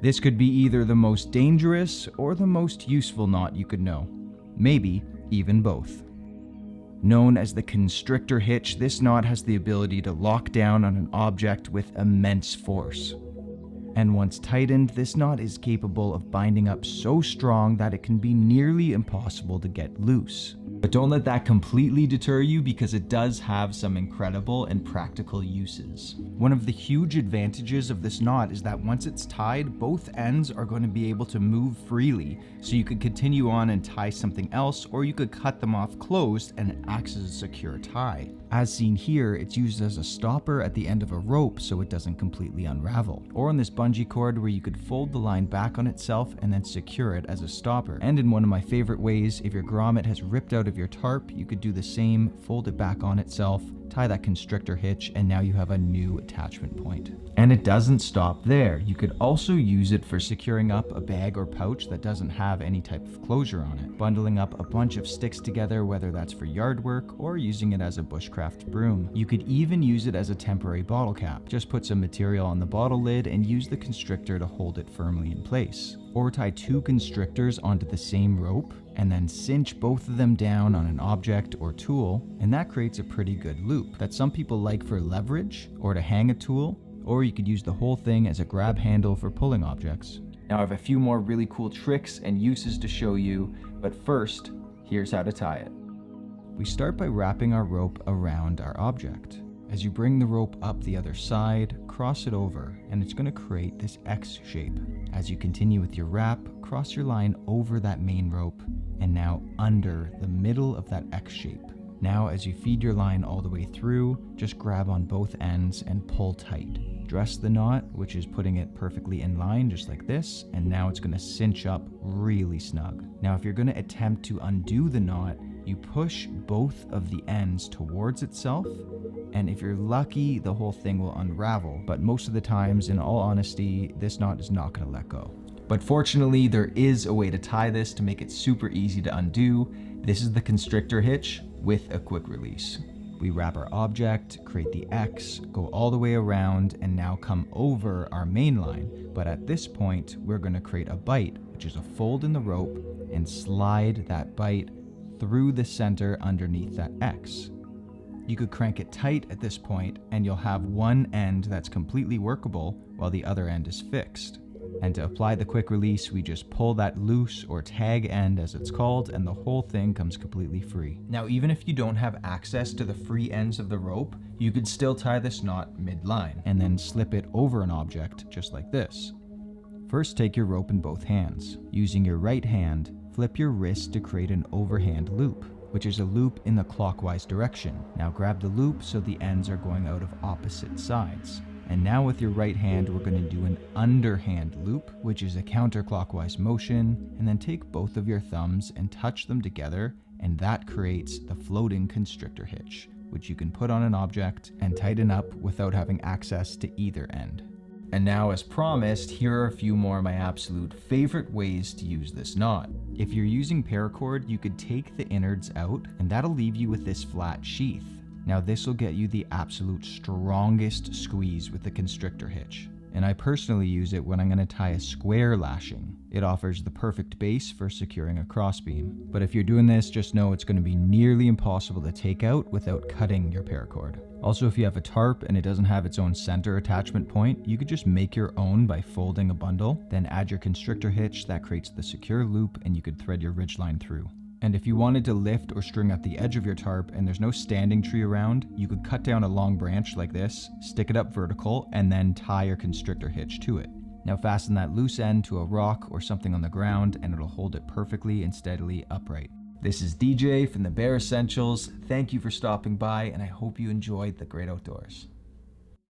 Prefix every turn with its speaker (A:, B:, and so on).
A: This could be either the most dangerous or the most useful knot you could know. Maybe even both. Known as the constrictor hitch, this knot has the ability to lock down on an object with immense force. And once tightened, this knot is capable of binding up so strong that it can be nearly impossible to get loose. But don't let that completely deter you, because it does have some incredible and practical uses. One of the huge advantages of this knot is that once it's tied, both ends are going to be able to move freely, so you could continue on and tie something else, or you could cut them off closed and it acts as a secure tie. As seen here, it's used as a stopper at the end of a rope so it doesn't completely unravel, or on this bungee cord where you could fold the line back on itself and then secure it as a stopper. And in one of my favorite ways, if your grommet has ripped out of your tarp, you could do the same, fold it back on itself, tie that constrictor hitch, and now you have a new attachment point. And it doesn't stop there. You could also use it for securing up a bag or pouch that doesn't have any type of closure on it, bundling up a bunch of sticks together, whether that's for yard work or using it as a bushcraft broom. You could even use it as a temporary bottle cap. Just put some material on the bottle lid and use the constrictor to hold it firmly in place. Or tie two constrictors onto the same rope and then cinch both of them down on an object or tool, and that creates a pretty good loop that some people like for leverage or to hang a tool, or you could use the whole thing as a grab handle for pulling objects. Now I have a few more really cool tricks and uses to show you, but first, here's how to tie it. We start by wrapping our rope around our object. As you bring the rope up the other side, cross it over, and it's going to create this X shape. As you continue with your wrap, cross your line over that main rope, and now under the middle of that X shape. Now as you feed your line all the way through, just grab on both ends and pull tight. Dress the knot, which is putting it perfectly in line just like this, and now it's going to cinch up really snug. Now if you're going to attempt to undo the knot, you push both of the ends towards itself, and if you're lucky, the whole thing will unravel. But most of the times, in all honesty, this knot is not going to let go. But fortunately, there is a way to tie this to make it super easy to undo. This is the constrictor hitch with a quick release. We wrap our object, create the X, go all the way around, and now come over our main line. But at this point, we're going to create a bite, which is a fold in the rope, and slide that bite through the center underneath that X. You could crank it tight at this point, and you'll have one end that's completely workable while the other end is fixed. And to apply the quick release, we just pull that loose or tag end as it's called, and the whole thing comes completely free. Now, even if you don't have access to the free ends of the rope, you could still tie this knot mid-line and then slip it over an object just like this. First, take your rope in both hands. Using your right hand, flip your wrist to create an overhand loop, which is a loop in the clockwise direction. Now grab the loop so the ends are going out of opposite sides. And now with your right hand, we're going to do an underhand loop, which is a counterclockwise motion, and then take both of your thumbs and touch them together, and that creates the floating constrictor hitch, which you can put on an object and tighten up without having access to either end. And now, as promised, here are a few more of my absolute favorite ways to use this knot. If you're using paracord, you could take the innards out, and that'll leave you with this flat sheath. Now this will get you the absolute strongest squeeze with the constrictor hitch. And I personally use it when I'm going to tie a square lashing. It offers the perfect base for securing a crossbeam. But if you're doing this, just know it's going to be nearly impossible to take out without cutting your paracord. Also, if you have a tarp and it doesn't have its own center attachment point, you could just make your own by folding a bundle, then add your constrictor hitch that creates the secure loop, and you could thread your ridgeline through. And if you wanted to lift or string up the edge of your tarp and there's no standing tree around, you could cut down a long branch like this, stick it up vertical, and then tie your constrictor hitch to it. Now fasten that loose end to a rock or something on the ground, and it'll hold it perfectly and steadily upright. This is DJ from the Bear Essentials. Thank you for stopping by, and I hope you enjoyed the great outdoors.